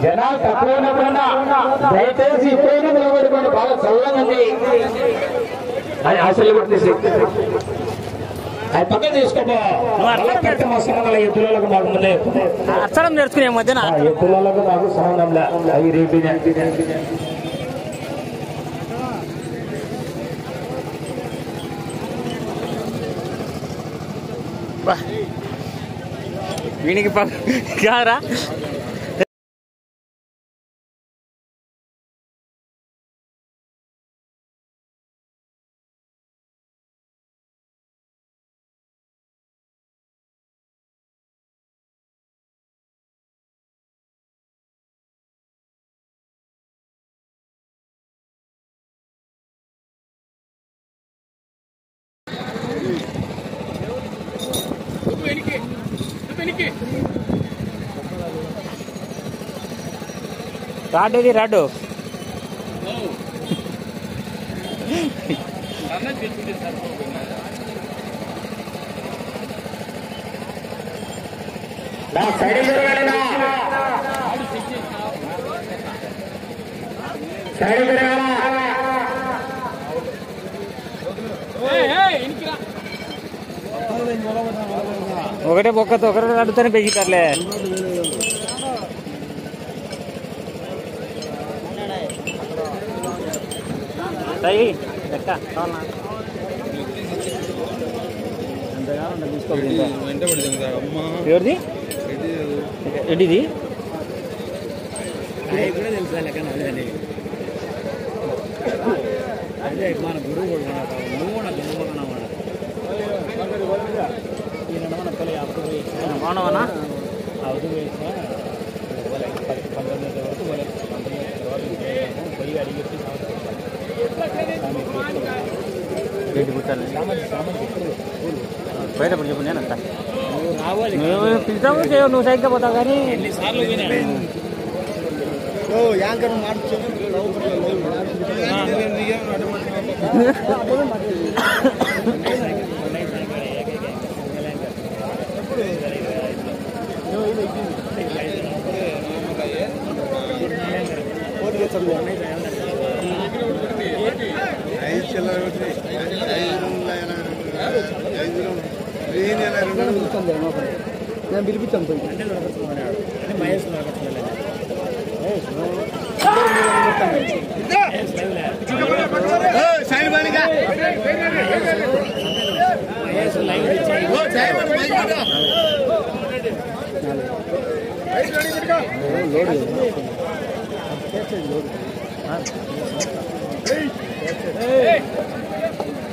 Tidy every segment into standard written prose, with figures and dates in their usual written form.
జనాలు తక్కువ ఉన్నప్పుడన్నా దయచేసి ఇప్పుడైనా నిలబడుకోండి. బాగా చల్లగా ఉంది అది అసలు గుర్తిసి అది పక్క తీసుకోబో. పెద్ద మా సంబంధాలు ఎత్తులకు మాకు ముందే అచ్చడం నేర్చుకునే మధ్యన ఎత్తులకు మాకు సంబంధంలే అవి రేపు వీనికి కారా రాడ్ ఇది రాడ్డు ఒకటే బొక్కతో ఒకటే రాడ్డుతోనే పెంచుతారులే. లెక్క కావాలన్నా ఎవరిది ఏంటిది అదే మన గురువు మానవనా పోయి అడిగి పోయేటప్పుడు చెప్పు నేనంతా నువ్వు పిలుస్తావు నువ్వు సైడ్గా పోతావు కానీ నేను పిలిపించాను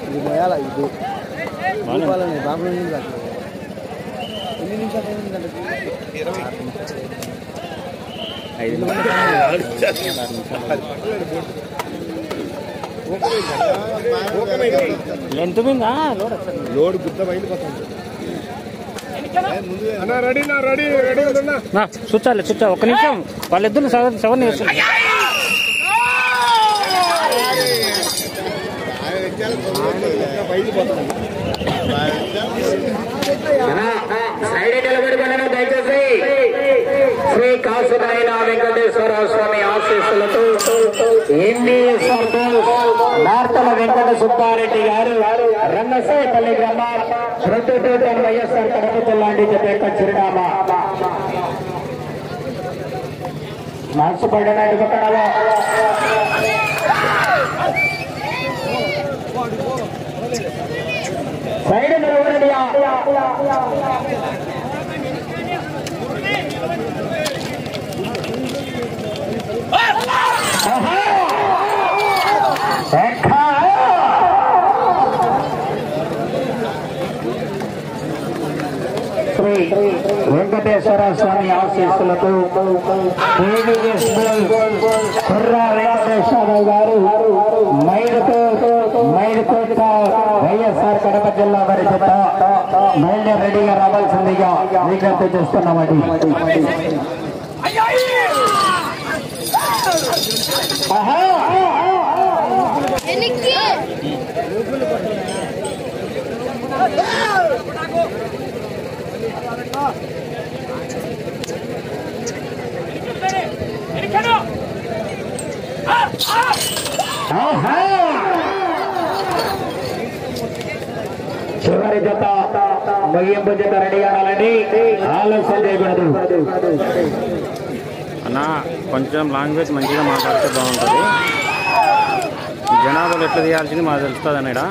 ఇది మయాల ఇది బాగుంది బాబు ఎన్ని నిమిషాలు అయిందంటే 5 లెంత్ మీద లోడ్ గుద్ద బయలుపోతుంది. చూచాలి చూచా ఒక్క నిమిషం వాళ్ళిద్దరు సెవెన్ వేస్తున్నారు. దయచేసి శ్రీ కాసునాయన వెంకటేశ్వర స్వామి ఆశీస్సులతో నార్తల వెంకట సుబ్బారెడ్డి గారు రంగసాయపల్లి గ్రామం ప్రొద్దుటూటం వైఎస్ఆర్ కడప జిల్లా యొక్క చిరునామా మార్చబడిన ఇవ్వకడలో సైడ్ నిలబడి శ్రీ వెంకటేశ్వర స్వామి ఆశీస్సులతో కుర్రా వెంకటేశ్వర గారు మైడుకోట వైఎస్ఆర్ కడప జిల్లా వారి చేత మైండ్ రెడీగా రావాల్సిందిగా విజ్ఞప్తి చేస్తున్నామండి. చివరి జత ముగింపు జత రెడీ కావాలండి, ఆలస్యం చేయకూడదు. అన్న కొంచెం లాంగ్వేజ్ మంచిగా మాట్లాడితే బాగుంటుంది. జనాభాలు ఎట్లా తీయాల్సింది మాకు తెలుస్తుంది అన్న.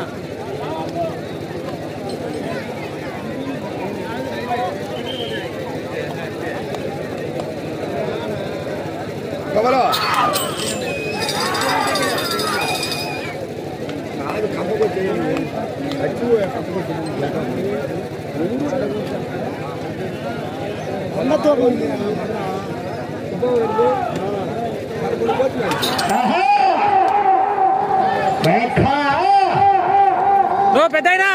నువ్వు పెద్దయినా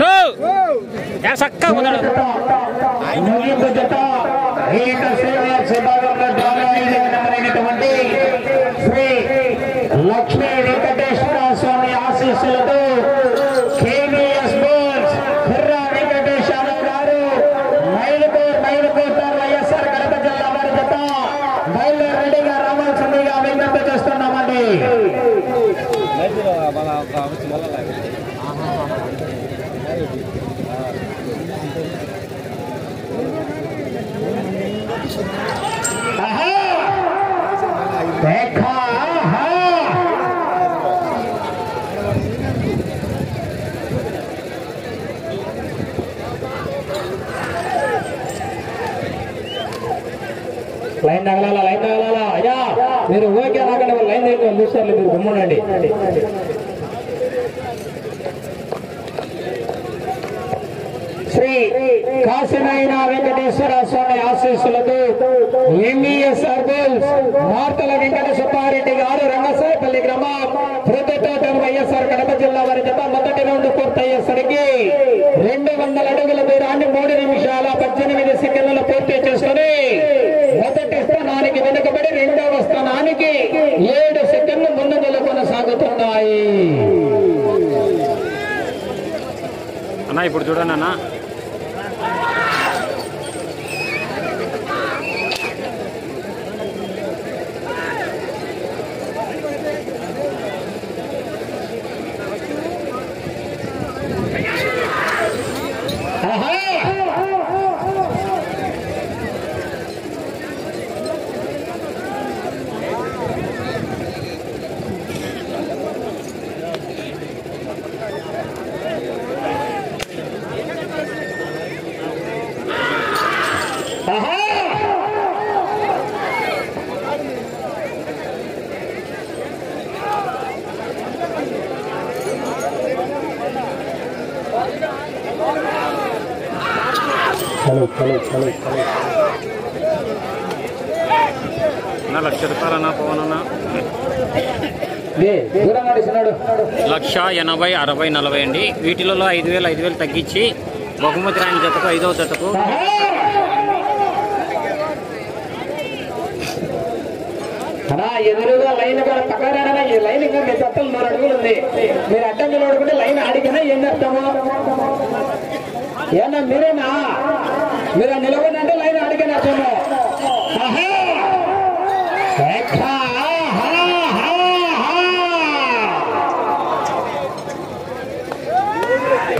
నువ్వు చక్కగా ఉన్నాడు. ముగింపు జత సీనియర్స్ విభాగంలో డ్రామాయినటువంటి శ్రీ లక్ష్మీ వెంకటేశ్వర స్వామి ఆశీస్సులతో కేవీఎస్ బోల్స్ కుర్రా వెంకటేశ్వర గారు మైలుకూరు వైఎస్ఆర్ కడప జిల్లా వారి జత బయలుదేరి రెడీగా రావాల్సిందిగా విజ్ఞప్తి చేస్తున్నామండి. లైన్ తగలాలా, లైన్ తగలాలా. అయ్యా మీరు ఓకే రాకండి, లైన్ దగ్గర చూస్తారు, మీరు గుమ్మండి. శ్రీ కాశీనాయన వెంకటేశ్వర స్వామి ఆశీస్సులతో ఎంఈఎస్ అర్బుల్స్ మార్తల వెంకట సుబ్బారెడ్డి గారు రంగసాయపల్లి గ్రామం ప్రొద్దుటోట వైఎస్ఆర్ కడప జిల్లా వారి జత మొదటి రౌండ్ పూర్తయ్యేసరికి 200 అడుగుల దూరాన్ని 3 నిమిషాల 18 సెకండ్లలో పూర్తి చేసుకుని మొదటి స్థానానికి వెనుకబడి రెండవ స్థానానికి 7 సెకండ్లు ముందంజలో కొనసాగుతున్నాయి. అన్న ఇప్పుడు చూడండి అన్న, అన్న 1,00,000 రూపాయలు అన్న పవన్ అన్న. 1,80,000 60 40 అండి. వీటిలో 5,000 తగ్గించి బహుమతి రాని జతకు 5వ జతకు ఎదురుగా లైన్ పక్కన ఈ లైన్ ఇంకా మీ చట్టం 100 అడుగులు ఉంది. మీరు అడ్డం నిలబడుకుంటే లైన్ అడిగినా ఏం చేస్తాము? ఏమన్నా మీరేనా? మీరు నిలబడినంటే లైన్ అడిగిన అర్థము.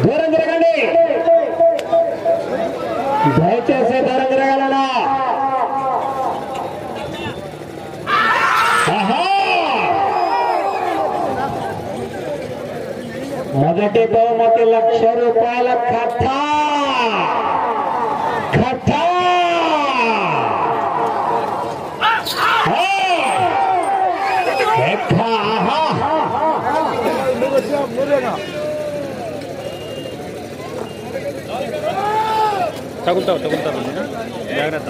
దూరం తిరగండి, దయచేసి దూరం తిరగలనా. మొదటి బహుమతి 1,00,000 రూపాయల కథ. తగులుతావు జాగ్రత్త.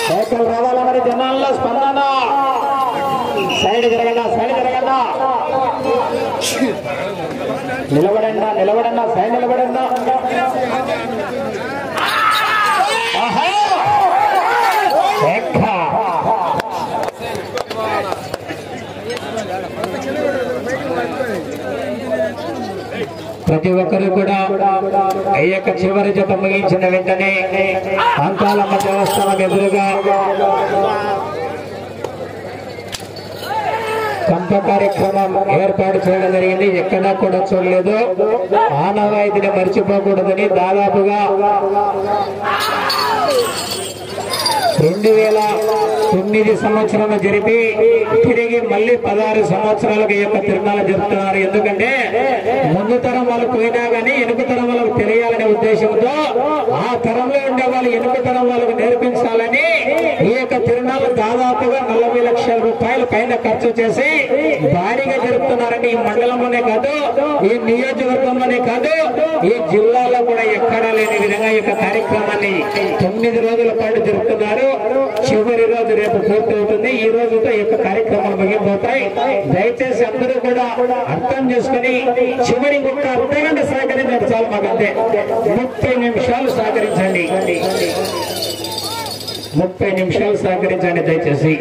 సైకిల్ రావాలా మరి జనాల్లో స్పందన. సైడ్ జరగండా, నిలబడండా, సైడ్ నిలబడండా. ప్రతి ఒక్కరు కూడా ఈ యొక్క చివరి జత ముగించిన వెంటనే అంకాలమ్మ దేవస్థానం ఎదురుగా కంప కార్యక్రమం ఏర్పాటు చేయడం జరిగింది. ఎక్కడా కూడా చూడలేదు. ఆనవాయితీని మర్చిపోకూడదని దాదాపుగా 2009 సంవత్సరం జరిపి తిరిగి మళ్ళీ 16 సంవత్సరాలకు ఈ యొక్క తిరునాళ్ళు జరుపుతున్నారు. ఎందుకంటే ముందు తరం వాళ్ళు పోయినా కానీ వెనుక తరం వాళ్ళకు తెలియాలనే ఉద్దేశంతో ఆ తరంలో ఉండే వాళ్ళు వెనుక తరం వాళ్ళకు నేర్పించాలని ఈ యొక్క తిరునాళ్ళు దాదాపుగా 40 లక్షల రూపాయలు పైన ఖర్చు చేసి భారీగా జరుపుతున్నారని ఈ మండలంలోనే కాదు, ఈ నియోజకవర్గంలోనే కాదు, ఈ జిల్లాలో కూడా ఎక్కడా లేని విధంగా ఈ యొక్క కార్యక్రమాన్ని 9 రోజుల పాటు జరుపుతున్నారు. చివరి రోజు రేపు పూర్తి అవుతుంది. ఈ రోజుతో ఈ యొక్క కార్యక్రమాలు ముగిపోతాయి. దయచేసి అందరూ కూడా అర్థం చేసుకుని చివరి ఒక్క అర్ధగంట సహకరించండి చాలు. మాకంతే 30 నిమిషాలు సహకరించండి. 30 నిమిషాలు సహకరించండి దయచేసి.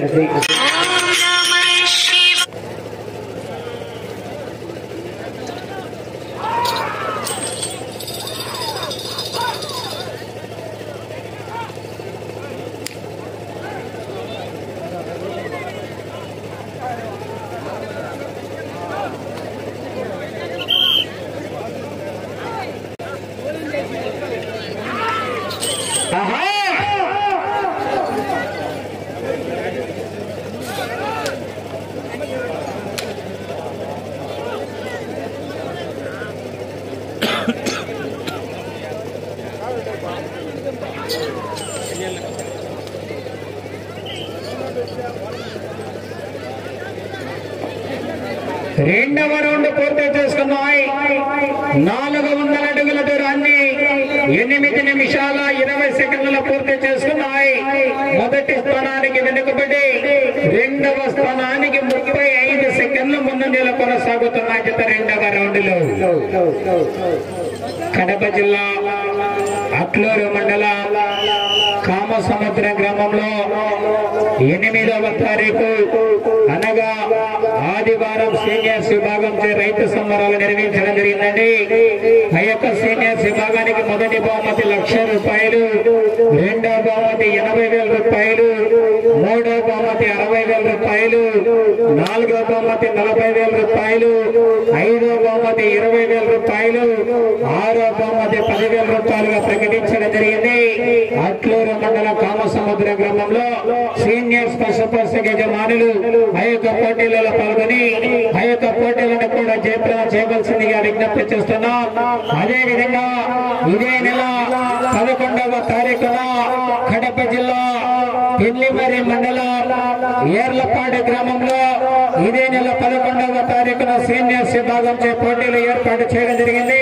రెండవ రౌండ్ పూర్తి చేసుకున్నాయి. 400 అడుగుల దూరాన్ని 8 నిమిషాల 20 సెకండ్లలో పూర్తి చేసుకున్నాయి. మొదటి స్థానానికి వెనుకబడి రెండవ స్థానానికి 35 సెకండ్ల ముందంజలో కొనసాగుతున్నాయి. జత రెండవ రౌండ్ లో కడప జిల్లా అట్లూరు మండల కామసముద్రం గ్రామంలో 8వ తారీఖు అనగా ఆదివారం సీనియర్స్ విభాగంచే రైతు సంబరాలు నిర్వహించడం జరిగిందండి. ఆ యొక్క సీనియర్స్ విభాగానికి మొదటి బహుమతి 1,00,000 రూపాయలు, రెండవ బహుమతి 80,000 రూపాయలు, మూడవ బహుమతి 60,000 రూపాయలు, నాలుగవ బహుమతి 40,000 రూపాయలు, ఐదవ బహుమతి 20,000 రూపాయలు, ఆరో బహుమతి 10,000 రూపాయలుగా ప్రకటించడం జరిగింది. అట్లూరు మండల కామసముద్ర గ్రామంలో సీనియర్స్ పశుపోషక యజమానులు ఆ యొక్క పోటీలలో పాల్గొని ఆ యొక్క పోటీలను కూడా జయప్రదం చేయవలసిందిగా విజ్ఞప్తి చేస్తున్నాం. అదేవిధంగా ఇదే నెల 11వ తారీఖున కడప జిల్లా పిల్లిమరి మండలం ఏర్లపాడు గ్రామంలో ఇదే నెల 11వ తారీఖున సీనియర్స్ విభాగంచే పోటీలు ఏర్పాటు చేయడం జరిగింది.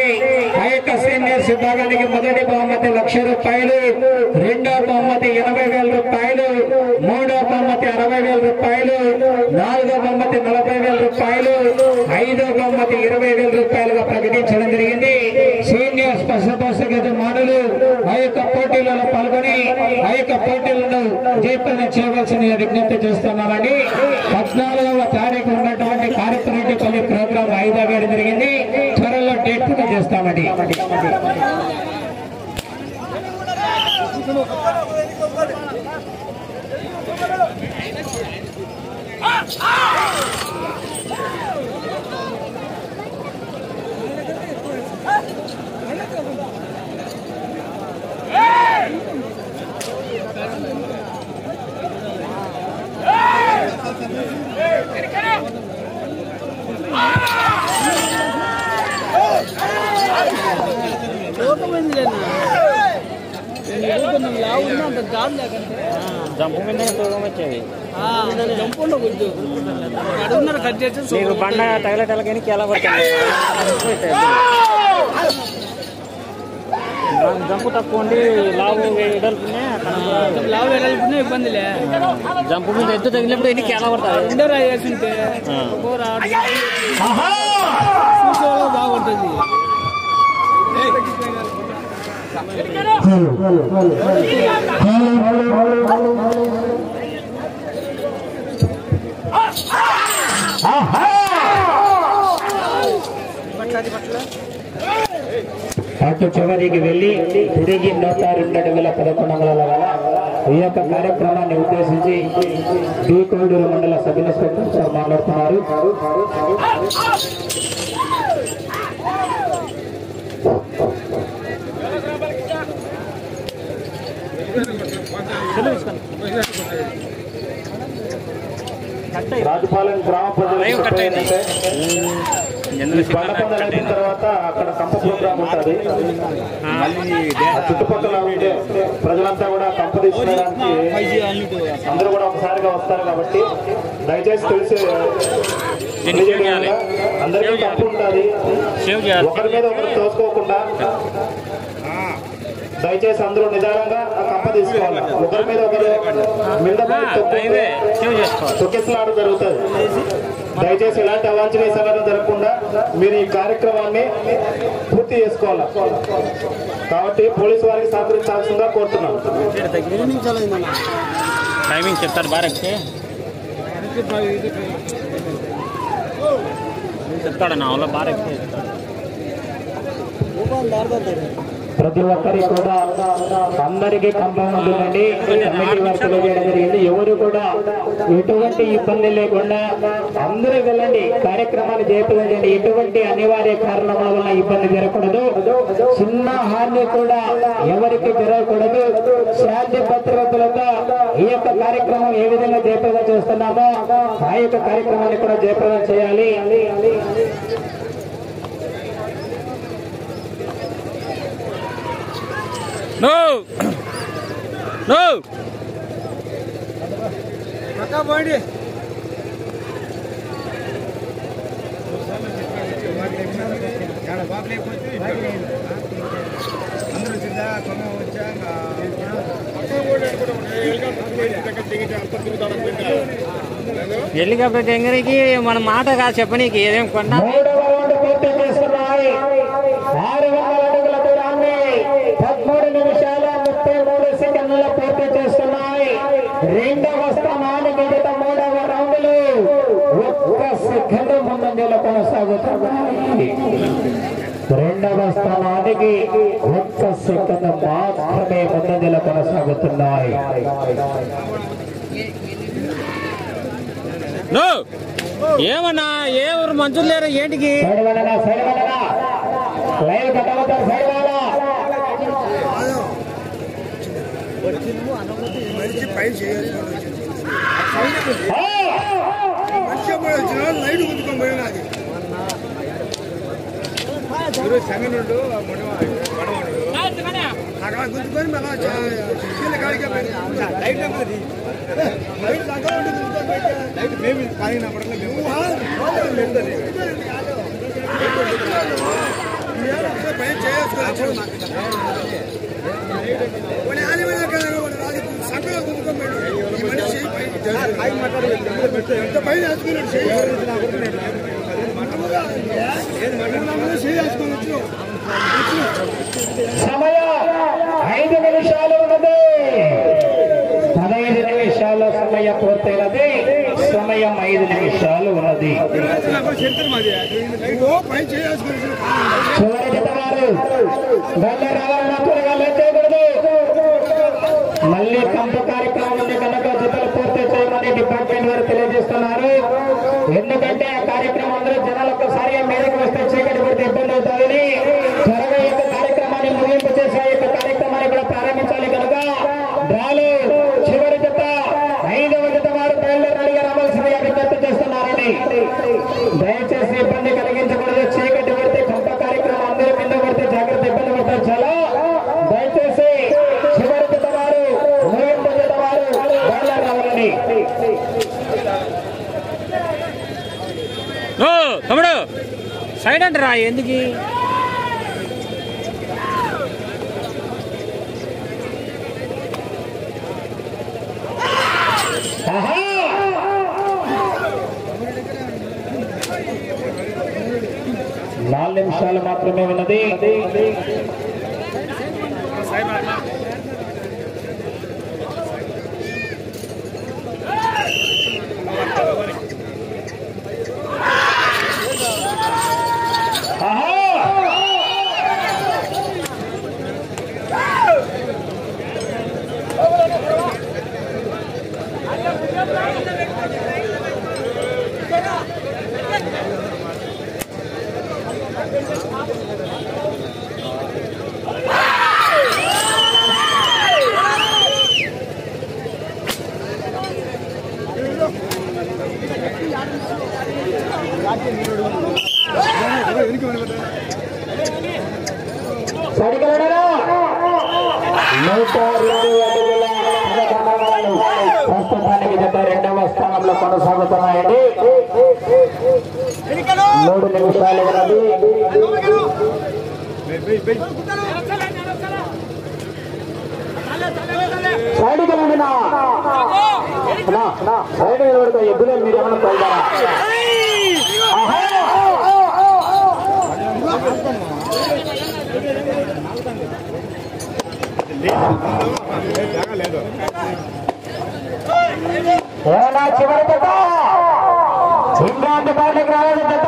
ఆ యొక్క సీనియర్స్ విభాగానికి మొదటి బహుమతి 1,00,000 రూపాయలు, రెండవ బహుమతి 80,000 రూపాయలు, మూడవ బహుమతి 60,000 రూపాయలు, నాలుగవ బహుమతి 40,000 రూపాయలు, ఐదవ బహుమతి 20,000 రూపాయలుగా ప్రకటించడం జరిగింది. సీనియర్స్ పశుపోషక యజమానులు ఆ యొక్క పోటీలలో పాల్గొని ఆ యొక్క పోటీలను జయప్రదం చేయవలసిన విజ్ఞప్తి చేస్తున్నామని 14వ తారీఖు ఉన్నటువంటి కార్యక్రమపల్లి ప్రోగ్రాం వాయిదా వేయడం జరిగింది. త్వరలో డేట్ చేస్తామని జంపు మీద తూగం వచ్చేది. నీకు బండ తగలటలకని కేలా పడుతుంది. జంపు తక్కువ ఉండి లావు వెడల్పునే ఇబ్బందిలే. జంపు మీద ఎద్దు తగిలినప్పుడు ఎన్ని కేలా పడతాయి. బాగుంటుంది. పట్ల అటు చివరికి వెళ్లి తిరిగి 102 అడుగుల 11 అంగుళాల వల్ల ఈ యొక్క కార్యక్రమాన్ని ఉద్దేశించి డి కోడూరు మండల సబ్ ఇన్స్పెక్టర్ సార్ మాట్లాడుతున్నారు. రాజపాలెం గ్రామ ప్రజలు అయిన తర్వాత అక్కడ కంప ప్రోగ్రామ్ ఉంటుంది. చుట్టుపక్కల ఉండే ప్రజలంతా కూడా కంప తీసుకోవడానికి అందరూ కూడా ఒకసారిగా వస్తారు కాబట్టి దయచేసి తెలిసి అందరికీ తప్పు ఉంటుంది. ఒకరి మీద ఒకరు తోసుకోకుండా దయచేసి అందరూ నిదానంగా కంప తీసుకోవాలి. ఒకరి మీద ఒకరు తొక్కిసలాట జరుగుతుంది. దయచేసి ఇలాంటి అవాంఛనీయ సంఘటన జరగకుండా మీరు ఈ కార్యక్రమాన్ని పూర్తి చేసుకోవాలి. కాబట్టి పోలీసు వారికి సహకరించాల్సిందిగా కోరుతున్నాం. టైమింగ్ చెప్తారు బాగా చెప్తాడు నా వల్ల బాగా ప్రతి ఒక్కరికి కూడా అందరికీ కంపౌండ్ ఉంటుందండి. కమిటీ వారు తెలియజేయడం జరిగింది. ఎవరు కూడా ఎటువంటి ఇబ్బంది లేకుండా అందరూ వెళ్ళండి, కార్యక్రమాన్ని జయప్రదండి. ఎటువంటి అనివార్య కారణాల వల్ల ఇబ్బంది జరగకూడదు. చిన్న హాని కూడా ఎవరికి జరగకూడదు. శాంతి భద్రతలతో ఈ యొక్క కార్యక్రమం ఏ విధంగా జయప్రదం చేస్తున్నామో ఆ యొక్క కార్యక్రమాన్ని కూడా జయప్రదం చేయాలి. No! No! పక్కా పోండి. అందరూ సిద్ధా కొమ్మ వచ్చా హెలికాప్టర్ టెంగరికి మన మాట కాదు చెప్పనీకి ఏదేం కొన్నా 600 అడుగుల దూరాన్ని 13 నిమిషాల 33 సెకండ్ల పూర్తి చేస్తున్నాయి. రెండవ స్థానానికి మిగతా 3వ రౌండ్లు 1 సెకండ్ ముందంజలో కొనసాగుతున్నాయి. రెండవ స్థానానికి 1 సెకండ్ మాత్రమే ముందంజలో కొనసాగుతున్నాయి. ఏమన్నా ఏ ఊరు మంచులు లేరు ఏంటికి లైవ్ కట్టవుతారు సైడ్ వాళ్ళ మంచి పై చేయాలి. మంచిగా వచ్చిన లైట్ గుంజుకొని పోయినది సెకండ్ అక్కడ గుంజుకొని మళ్ళా కాడికి లైట్ లైట్ లైట్ మేము పైన పై చేసుకోవచ్చు. సంకలో గుంజుకొని ఈ మనిషి పై వేసుకున్నాడు సమయం 5 నిమిషాలు ఉన్నది. 15 నిమిషాల సమయం పూర్తయినది. సమయం 5 నిమిషాలు ఉన్నది. చివరి జతవారు గల్ల రావాలన్నా త్వరగా లేచేయకూడదు. మళ్ళీ కంప కార్యక్రమం ఉంది కనుక జతలు పూర్తి చేయమని డిపార్ట్మెంట్ వారు తెలియజేస్తున్నారు. ఎందుకంటే ఆ కార్యక్రమం అందరూ జనాలు ఒక్కసారి మీదకి వస్తే చీకటి పడితే ఇబ్బంది అవుతాయని త్వరగా ఈ యొక్క కార్యక్రమాన్ని ముగింపు చేసి ఆ యొక్క కార్యక్రమాన్ని కూడా ప్రారంభించాలి కనుక డ్రాలు చివరి జత 5వ జత వారు బయలుదేరిగా రావాల్సిందిగా విజ్ఞప్తి చేస్తున్నారని. దయచేసి ఇబ్బంది కలిగించకూడదు. చీకటి పడితే కంప కార్యక్రమం అందరూ కింద పడితే జాగ్రత్త, ఇబ్బంది పడతారు చాలా. దయచేసి చివరి జత వారు ముగింపు జత వారు బయలుదేరి రావాలని. తమ్ముడు సైడ్ అంటారా ఎందుకు నాలుగు నిమిషాలు మాత్రమే ఉన్నది. ప్రస్తుతానికి జత రెండవ స్థానంలో కొనసాగుతున్నాయండి. 3 నిమిషాలు ఉన్నది. సైడ్కి వెళ్ళినా సైడ్ నిలబడితే ఎద్దులే మీరు ఏమైనా పోయినారా? ఏమన్నా చివరి జత ఇంకా అందుబాటులోకి రాలేదు. జత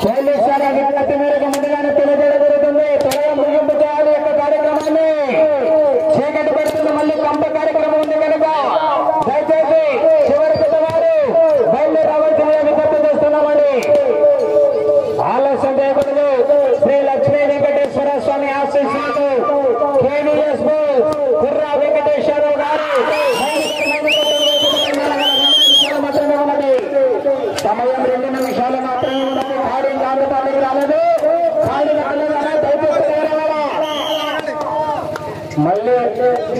శైలేశ్వర విజ్ఞప్తి మేరకు ముందుగానే తెలియజేయడం జరుగుతుంది. త్వరగా ముగింపు చేయాలి యొక్క కార్యక్రమాన్ని. చీకటి పడుతుంది, మళ్ళీ కంప కార్యక్రమం ఉంది కనుక దయచేసి చివరి జత వారు బయలుదేరి రావాల్సిందిగా విజ్ఞప్తి చేస్తున్నామండి. ఆలస్యం చేయకూడదు. శ్రీ లక్ష్మీ వెంకటేశ్వర స్వామి ఆశీస్సులతో కేవీఎస్ కుర్రా వెంకటేశ్వరరావు గారు మాత్రమే ఉన్నది. సమయం 2 నిమిషాలు మాత్రమే ఉన్నది. ఖాళీ అందుబాటులోకి రాలేదు. ఖాళీ మళ్ళీ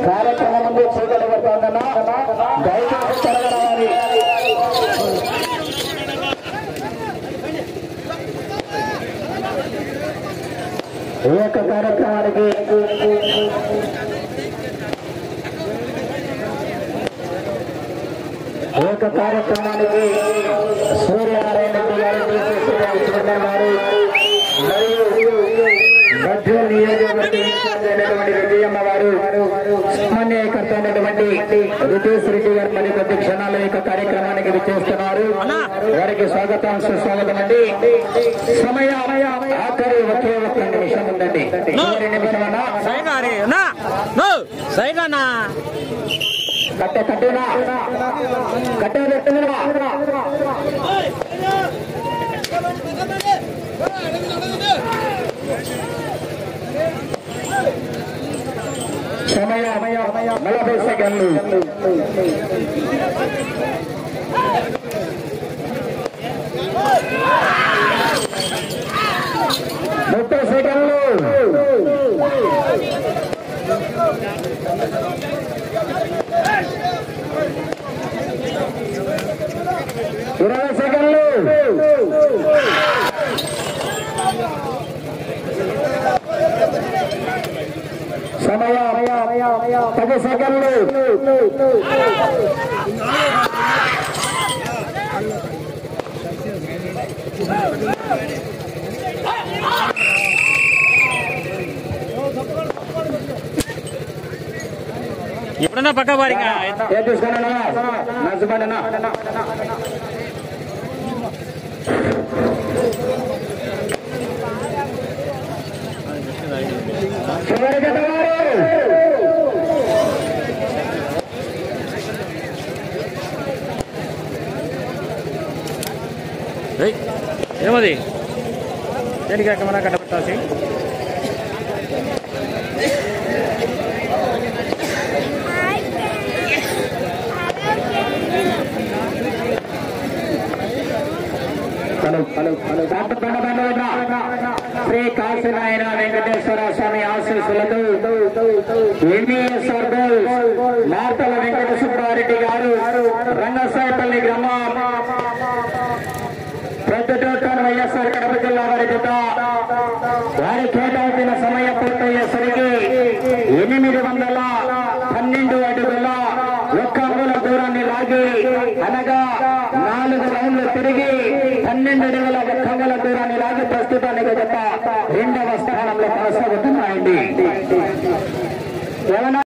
కార్యక్రమం ముందు చీకటి పడుతుందన్నా దయచేసి జరగరావాలి. ఈ యొక్క కార్యక్రమానికి సూర్యనారాయణ రెడ్డి గారు వారు మరియు గజ్వేల్ నియోజకవర్గం రెడ్డియమ్మ వారు సమన్వయకర్త అయినటువంటి రితేష్ రెడ్డి గారు మరి కొద్ది క్షణాల యొక్క కార్యక్రమానికి విచ్చేస్తున్నారు. వారికి స్వాగతం సుస్వాగతం అండి. సమయ ఆఖరి ఒకే 1 నిమిషం ఉందండి. 2 నిమిషమన్నా కట్టేనా కట్టే పెట్టినా సమయ 40 సెకండ్లు. 30 సెకండ్లు. 20 సెకండ్లు. సమయ 10 సెకండ్లు. ఎప్పుడన్నా పక్క వారిగా చూసుకున్నా నచ్చబడినా ఏమది దేనికి ఎక్కమన్నా కట్టబెట్టాల్సి శ్రీ కాశీనారాయణ వెంకటేశ్వర స్వామి ఆశీస్సులతో ఎంఈఎస్ మార్తల వెంకట సుబ్బారెడ్డి గారు రంగసాయపల్లి గ్రామం పెద్దటోటన్ వైఎస్ఆర్ కడప జిల్లా వారి జత వారి కేటాయించిన సమయం పూర్తయ్యేసరికి 812 అడుగుల 1 అంగుళం దూరాన్ని లాగి అనగా 4 రౌండ్లు తిరిగి 12 అడుగుల 1 అంగుళం దూరాన్ని లాగి ప్రస్తుతానికి జత 2వ స్థానంలో కొనసాగుతున్నాయండి.